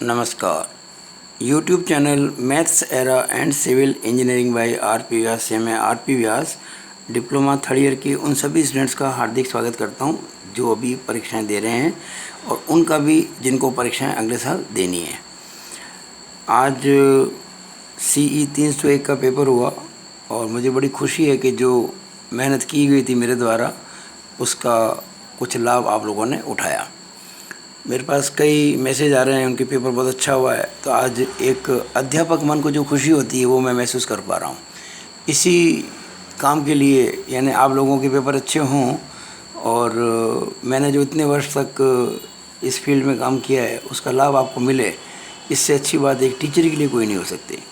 नमस्कार। YouTube channel maths era and civil engineering by R P. Vyas से मैं R P. Vyas diploma third year के उन सभी स्टूडेंट्स का हार्दिक स्वागत करता हूं जो अभी परीक्षाएं दे रहे हैं और उनका भी जिनको परीक्षाएं अगले साल देनी है। आज CE 301 का पेपर हुआ और मुझे बड़ी खुशी है कि जो मेहनत की गई थी मेरे द्वारा उसका कुछ लाभ आप लोगों ने उठाया। मेरे पास कई मैसेज आ रहे हैं, उनके पेपर बहुत अच्छा हुआ है, तो आज एक अध्यापक मन को जो खुशी होती है वो मैं महसूस कर पा रहा हूँ। इसी काम के लिए यानी आप लोगों के पेपर अच्छे हों और मैंने जो इतने वर्ष तक इस फील्ड में काम किया है उसका लाभ आपको मिले, इससे अच्छी बात एक टीचर के लिए कोई नहीं हो सकती।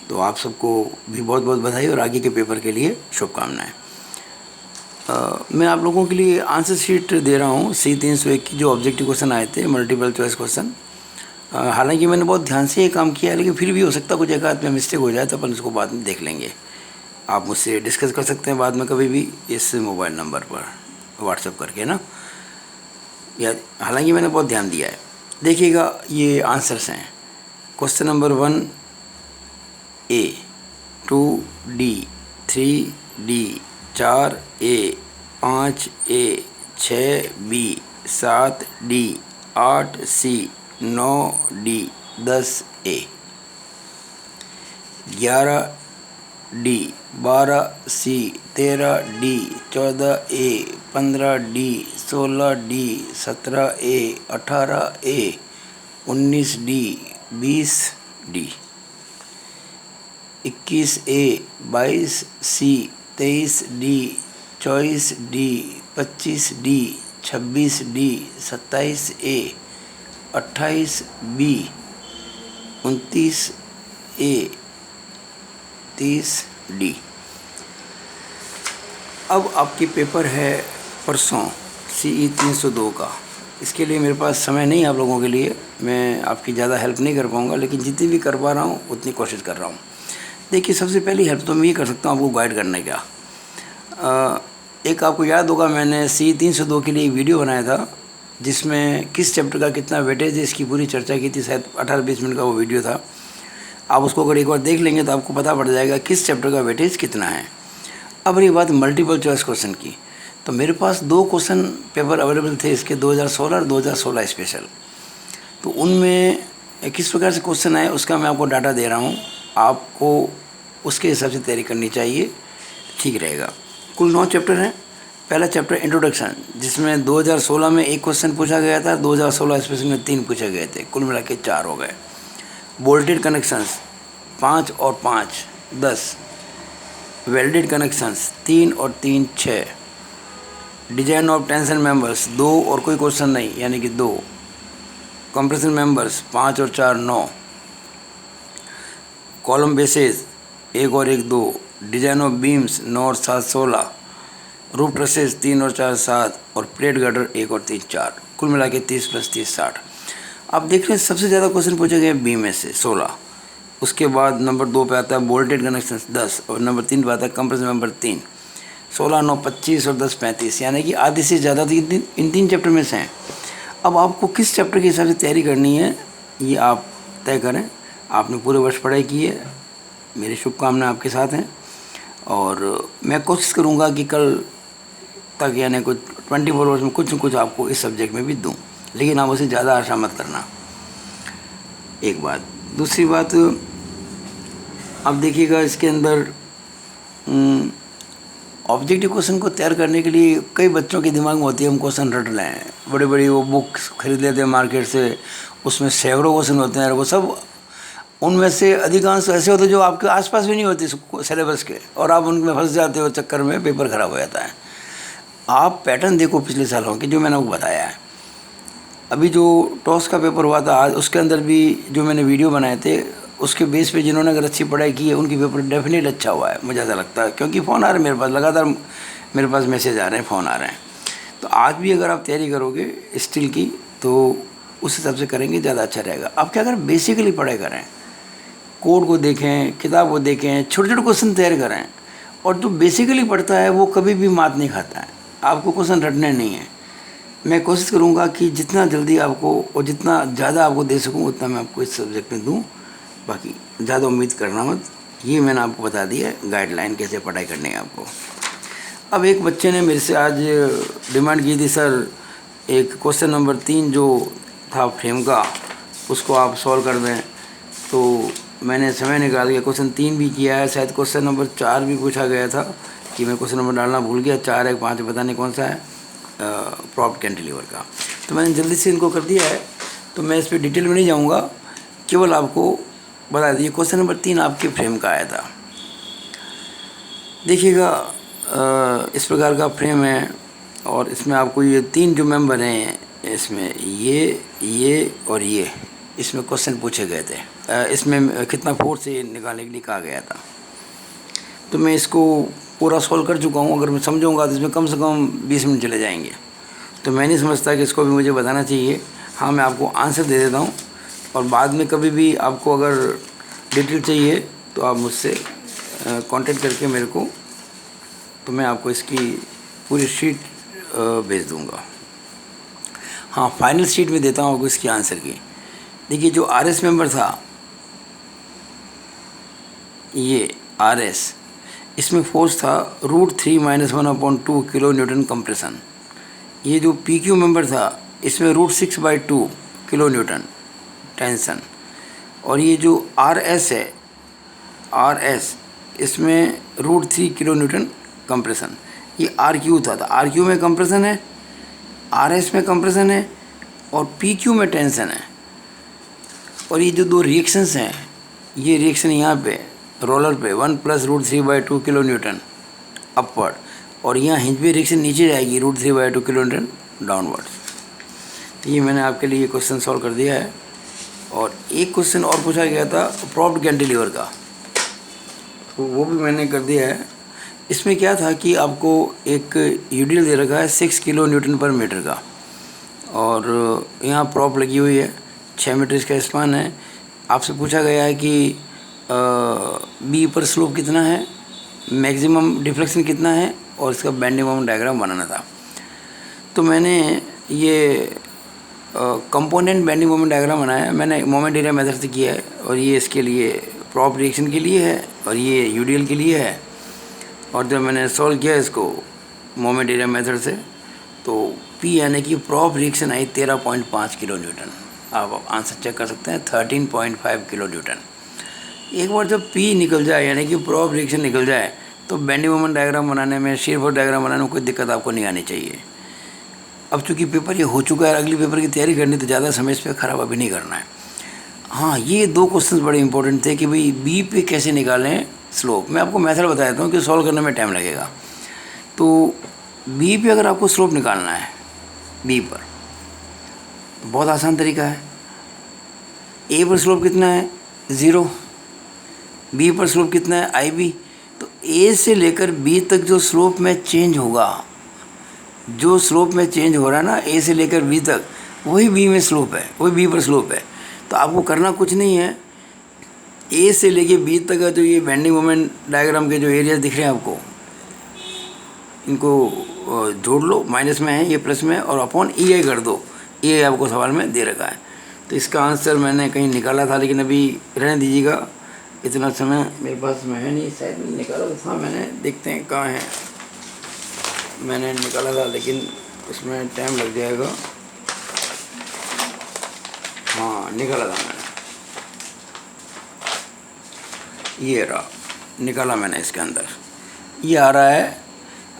तो आप सबको भी बहुत बहुत बधाई और आगे के पेपर के लिए शुभकामनाएँ। मैं आप लोगों के लिए आंसर शीट दे रहा हूँ CE 301 की जो ऑब्जेक्टिव क्वेश्चन आए थे, मल्टीपल चॉइस क्वेश्चन। हालांकि मैंने बहुत ध्यान से ये काम किया है, लेकिन फिर भी हो सकता है कुछ एक आध में मिस्टेक हो जाए तो अपन इसको बाद में देख लेंगे। आप मुझसे डिस्कस कर सकते हैं बाद में कभी भी इस मोबाइल नंबर पर व्हाट्सएप करके ना, या हालांकि मैंने बहुत ध्यान दिया है। देखिएगा ये आंसर्स हैं। Question number 1A 2D 3D 4A 5A 6B 7D 8C 9D 10A 11D 12C 13D 14A 15D 16D 17A 18A 19D 20D 21A 22C 23D 24D 25D 26D 27A 28B 29A 30D। अब आपके paper है परसों CE 302 का। इसके लिए मेरे पास समय नहीं है आप लोगों के लिए, मैं आपकी ज़्यादा हेल्प नहीं कर पाऊँगा, लेकिन जितनी भी कर पा रहा हूँ उतनी कोशिश कर रहा हूँ। देखिए, सबसे पहली हेल्प तो मैं ये कर सकता हूँ आपको गाइड करने का। एक आपको याद होगा मैंने CE 302 के लिए एक वीडियो बनाया था जिसमें किस चैप्टर का कितना वेटेज है इसकी पूरी चर्चा की थी। शायद 18-20 मिनट का वो वीडियो था। आप उसको अगर एक बार देख लेंगे तो आपको पता पड़ जाएगा किस चैप्टर का वेटेज कितना है। अब रही बात मल्टीपल चॉइस क्वेश्चन की, तो मेरे पास 2 क्वेश्चन पेपर अवेलेबल थे इसके, 2016 और 2016 स्पेशल। तो उनमें किस प्रकार से क्वेश्चन आए उसका मैं आपको डाटा दे रहा हूँ। आपको उसके हिसाब से तैयारी करनी चाहिए, ठीक रहेगा। कुल 9 चैप्टर हैं। पहला चैप्टर इंट्रोडक्शन, जिसमें 2016 में एक क्वेश्चन पूछा गया था, 2016 स्पेशल में 3 पूछे गए थे, कुल मिला के 4 हो गए। बोल्टेड कनेक्शंस 5 और 5 10। वेल्डेड कनेक्शंस 3 और 3 6। डिजाइन ऑफ टेंशन मेंबर्स 2 और कोई क्वेश्चन नहीं यानी कि 2। कंप्रेशन मेंबर्स 5 और 4 9। कॉलम बेसेस 1 और 1 2। डिजाइन ऑफ बीम्स 9 और 7 16। रूफ ट्रसेस 3 और 4 7 और प्लेट गर्डर 1 और 3 4। कुल मिला के 30 + 30 60। आप देख रहे हैं सबसे ज़्यादा क्वेश्चन पूछे गए बीम में से 16। उसके बाद नंबर 2 पे आता है बोल्टेड कनेक्शन 10 और नंबर 3 पे आता है कंप्रेशन मेंबर 3। 16 9 25 और 10 35, यानी कि आधे से ज़्यादा तो इन 3 चैप्टर में से हैं। अब आपको किस चैप्टर के हिसाब से तैयारी करनी है ये आप तय करें। आपने पूरे वर्ष पढ़ाई की है, मेरी शुभकामनाएं आपके साथ हैं और मैं कोशिश करूंगा कि कल तक यानी कुछ 24 आवर्स में कुछ न कुछ आपको इस सब्जेक्ट में भी दूं, लेकिन आप उसे ज़्यादा आशा मत करना। एक बात। दूसरी बात, अब देखिएगा इसके अंदर ऑब्जेक्टिव क्वेश्चन को तैयार करने के लिए कई बच्चों के दिमाग में होती है हम क्वेश्चन रट लें, बड़े बड़ी वो बुक्स खरीद लेते हैं मार्केट से, उसमें सैकड़ों क्वेश्चन होते हैं। वो सब उनमें से अधिकांश ऐसे होते हैं जो आपके आसपास भी नहीं होते सिलेबस के, और आप उनमें फंस जाते हो, चक्कर में पेपर खराब हो जाता है। आप पैटर्न देखो पिछले सालों के जो मैंने आपको बताया है। अभी जो टॉस का पेपर हुआ था आज, उसके अंदर भी जो मैंने वीडियो बनाए थे उसके बेस पे जिन्होंने अगर अच्छी पढ़ाई की है उनकी पेपर डेफिनेट अच्छा हुआ है, मुझे ऐसा लगता है, क्योंकि फ़ोन आ रहे हैं मेरे पास, लगातार मेरे पास मैसेज आ रहे हैं, फ़ोन आ रहे हैं। तो आज भी अगर आप तैयारी करोगे स्टिल की तो उस हिसाब से करेंगे ज़्यादा अच्छा रहेगा। आप क्या करें, बेसिकली पढ़ाई करें, कोड को देखें, किताब को देखें, छोटे छोटे क्वेश्चन तैयार करें। और जो बेसिकली पढ़ता है वो कभी भी मात नहीं खाता है। आपको क्वेश्चन रटने नहीं है, मैं कोशिश करूँगा कि जितना जल्दी आपको और जितना ज़्यादा आपको दे सकूँ उतना मैं आपको इस सब्जेक्ट में दूँ। बाकी ज़्यादा उम्मीद करना मत, ये मैंने आपको बता दिया है गाइडलाइन कैसे पढ़ाई करनी है आपको। अब एक बच्चे ने मेरे से आज डिमांड की थी, सर एक क्वेश्चन नंबर 3 जो था फ्रेम का उसको आप सॉल्व कर दें। तो मैंने समय निकाल के क्वेश्चन 3 भी किया है, शायद क्वेश्चन नंबर 4 भी पूछा गया था कि मैं क्वेश्चन नंबर डालना भूल गया, 4 है 5 पता नहीं कौन सा है, प्रॉप्ट कैंटिलीवर का। तो मैंने जल्दी से इनको कर दिया है, तो मैं इस पर डिटेल में नहीं जाऊँगा, केवल आपको बता दीजिए क्वेश्चन नंबर 3 आपके फ्रेम का आया था। देखिएगा इस प्रकार का फ्रेम है और इसमें आपको ये 3 जो मेंबर हैं, इसमें ये और ये, इसमें क्वेश्चन पूछे गए थे। इसमें कितना फोर्स से निकालने के लिए कहा गया था। तो मैं इसको पूरा सॉल्व कर चुका हूँ, अगर मैं समझूंगा तो इसमें कम से कम 20 मिनट चले जाएंगे। तो मैं नहीं समझता कि इसको भी मुझे बताना चाहिए। हाँ, मैं आपको आंसर दे देता हूँ और बाद में कभी भी आपको अगर डिटेल चाहिए तो आप मुझसे कांटेक्ट करके मेरे को, तो मैं आपको इसकी पूरी शीट भेज दूँगा। हाँ, फाइनल शीट में देता हूँ आपको इसकी आंसर की। देखिए जो RS मेंबर था, ये RS, इसमें फोर्स था √3 - 1/2 किलो न्यूटन कंप्रेशन। ये जो PQ मेंबर था इसमें √6/2 किलो न्यूटन टेंशन। और ये जो RS है, RS, इसमें √3 किलो न्यूटन कंप्रेशन। ये RQ था, तो RQ में कंप्रेशन है, RS में कंप्रेशन है और PQ में टेंशन है। और ये जो दो रिएक्शंस हैं, ये रिएक्शन यहाँ पे रोलर पे 1 + √3/2 किलो न्यूटन अपवर्ड, और यहाँ हिंज पे रिएक्शन नीचे जाएगी √3/2 किलो न्यूटन डाउनवर्ड। तो ये मैंने आपके लिए क्वेश्चन सॉल्व कर दिया है। और एक क्वेश्चन और पूछा गया था प्रॉप्ट कैंटिलीवर का, तो वो भी मैंने कर दिया है। इसमें क्या था कि आपको एक यूडीएल दे रखा है 6 किलो न्यूटन पर मीटर का, और यहाँ प्रॉप लगी हुई है, 6 मीटर इसका स्पान है। आपसे पूछा गया है कि बी पर स्लोप कितना है, मैक्सिमम डिफ्लेक्शन कितना है, और इसका बेंडिंग मोमेंट डायग्राम बनाना था। तो मैंने ये कंपोनेंट बेंडिंग मोमेंट डायग्राम बनाया, मैंने मोमेंट एरिया मेथड से किया है। और ये इसके लिए प्रॉप रिएक्शन के लिए है और ये यूडीएल के लिए है। और जब मैंने सॉल्व किया इसको मोमेंट एरिया मेथड से, तो पी यानी कि prop reaction I 13.5 kilo Newton. आप आंसर चेक कर सकते हैं, 13.5 किलो न्यूटन। एक बार जब पी निकल जाए यानी कि प्रॉप रिएक्शन निकल जाए, तो बेंडिंग मोमेंट डायग्राम बनाने में, शीयर फोर्स डायग्राम बनाने में कोई दिक्कत आपको नहीं आनी चाहिए। अब चूँकि पेपर ये हो चुका है, अगली पेपर की तैयारी करनी, तो ज़्यादा समय इस पर ख़राब अभी नहीं करना है। हाँ, ये 2 क्वेश्चन बड़े इंपॉर्टेंट थे कि भाई बी पे कैसे निकालें स्लोप। मैं आपको मेथड बता देता हूँ कि सॉल्व करने में टाइम लगेगा। तो बी पे अगर आपको स्लोप निकालना है, बी पर, तो बहुत आसान तरीका है। ए पर स्लोप कितना है, 0। बी पर स्लोप कितना है, IB। तो ए से लेकर बी तक जो स्लोप में चेंज होगा, जो स्लोप में चेंज हो रहा है ना, ए से लेकर बी तक, वही बी में स्लोप है, वही बी पर स्लोप है। तो आपको करना कुछ नहीं है, ए से लेके बी तक का जो ये बेंडिंग मोमेंट डायग्राम के जो एरियाज दिख रहे हैं आपको, इनको जोड़ लो, माइनस में है ये प्लस में, और अपॉन EI कर दो। ये आपको सवाल में दे रखा है। तो इसका आंसर मैंने कहीं निकाला था, लेकिन अभी रहने दीजिएगा, इतना समय मेरे पास में है नहीं। शायद निकाला था मैंने, देखते हैं कहाँ है। मैंने निकाला था लेकिन उसमें टाइम लग जाएगा। हाँ, निकाला था मैंने, ये रहा, निकाला मैंने। इसके अंदर ये आ रहा है,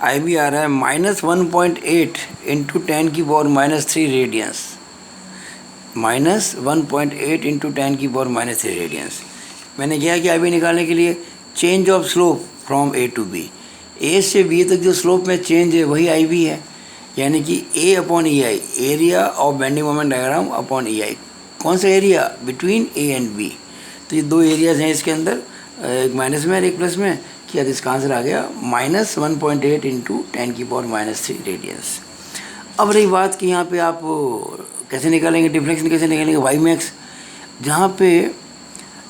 IB आ रहा है -1.8 × 10⁻³ रेडियंस, -1.8 × 10⁻³ रेडियंस। मैंने किया कि IB निकालने के लिए change of slope from A to B, A से B तक जो स्लोप में चेंज है वही IB है, यानी कि A/EI, area of bending moment diagram upon EI। कौन सा area, between A and B। तो ये 2 एरियाज हैं इसके अंदर, एक माइनस में और एक प्लस में किया, तो इसका आंसर आ गया -1.8 × 10⁻³ रेडियंस। अब रही बात कि यहाँ पे आप कैसे निकालेंगे डिफ्लेक्शन, कैसे निकालेंगे वाई मैक्स। जहाँ पे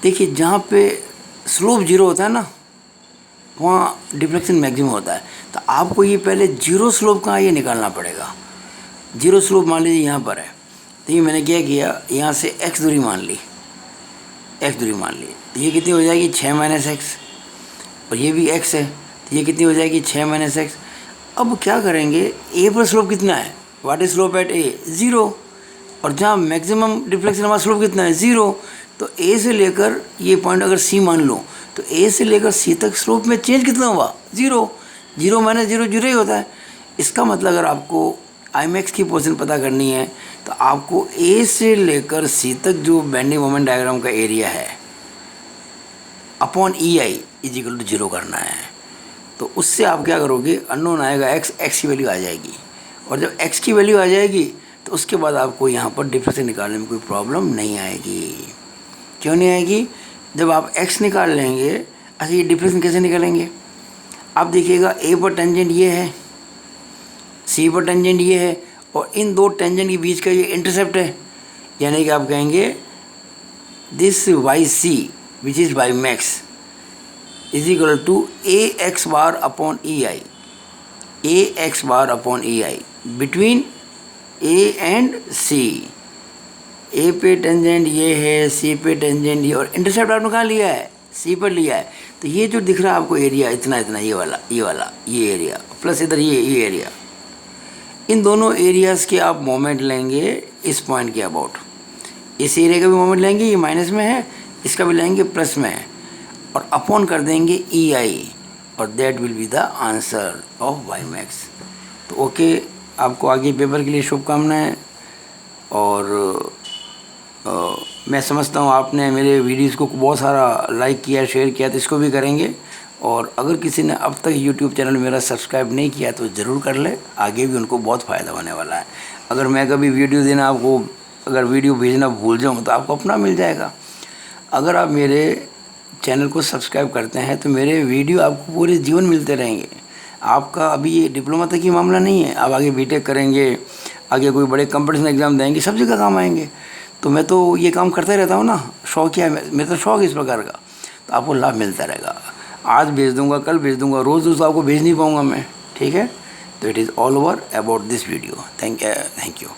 देखिए, जहाँ पे स्लोप 0 होता है ना, वहाँ डिफ्लेक्शन मैक्सिमम होता है। तो आपको ये पहले 0 स्लोप कहाँ, ये निकालना पड़ेगा। जीरो स्लोप मान लीजिए यहाँ पर है, तो ये मैंने क्या किया, यहाँ से x दूरी मान ली, x दूरी मान ली, तो ये कितनी हो जाएगी 6 माइनस एक्स, और ये भी x है, तो ये कितनी हो जाएगी 6 माइनस एक्स। अब क्या करेंगे, a पर स्लोप कितना है, what is slope eight a, 0, और जहाँ मैक्सिमम डिफ्लेक्शन हमारा स्लोप कितना है, 0। तो a से लेकर ये पॉइंट अगर c मान लो, तो a से लेकर c तक स्लोप में चेंज कितना हुआ, 0, 0 माइनस 0 0 ही होता है। इसका मतलब अगर आपको Imax की पोजीशन पता करनी है, तो आपको a से लेकर c तक जो बेंडिंग मोमेंट डायग्राम का एरिया है अपॉन EI इजिकल टू 0 करना है। तो उससे आप क्या करोगे, अननोन आएगा x की वैल्यू आ जाएगी, और जब x की वैल्यू आ जाएगी तो उसके बाद आपको यहाँ पर डिफ्लेक्शन निकालने में कोई प्रॉब्लम नहीं आएगी। क्यों नहीं आएगी, जब आप x निकाल लेंगे। अच्छा, ये डिफ्लेक्शन कैसे निकालेंगे, आप देखिएगा a पर टेंजेंट ये है, c पर टेंजेंट ये है, और इन दो टेंजेंट के बीच का ये इंटरसेप्ट है, यानी कि आप कहेंगे this yc which is by max is equal to ax bar upon EI, ax bar upon EI between a and c। a पे टेंजेंट ये है, c पे टेंजेंट ये, और इंटरसेप्ट आपने कहाँ लिया है, c पर लिया है। तो ये जो दिख रहा है आपको एरिया इतना इतना, ये वाला ये एरिया प्लस इधर ये एरिया, इन दोनों एरियाज़ के आप मोमेंट लेंगे इस पॉइंट के अबाउट। इस एरिया का भी मोमेंट लेंगे, ये माइनस में है, इसका भी लेंगे प्लस में है, और अपॉन कर देंगे EI, और that will be the answer of Ymax। तो ओके, आपको आगे पेपर के लिए शुभकामनाएं। और मैं समझता हूँ आपने मेरे वीडियोज़ को बहुत सारा लाइक किया, शेयर किया, तो इसको भी करेंगे। और अगर किसी ने अब तक यूट्यूब चैनल मेरा सब्सक्राइब नहीं किया तो ज़रूर कर ले, आगे भी उनको बहुत फ़ायदा होने वाला है। अगर मैं कभी वीडियो देना आपको, अगर वीडियो भेजना भूल जाऊँ तो आपको अपना मिल जाएगा। अगर आप मेरे चैनल को सब्सक्राइब करते हैं तो मेरे वीडियो आपको पूरे जीवन मिलते रहेंगे। आपका अभी ये डिप्लोमा तक ही मामला नहीं है, आप आगे बीटेक करेंगे, आगे कोई बड़े कंपटीशन एग्ज़ाम देंगे, सब जगह काम आएंगे। तो मैं तो ये काम करता ही रहता हूँ ना, शौक है मेरा, तो शौक इस प्रकार का, तो आपको लाभ मिलता रहेगा। आज भेज दूँगा, कल भेज दूँगा, रोज़ रोज़ आपको भेज नहीं पाऊँगा मैं, ठीक है। तो it is all over about this video. Thank you.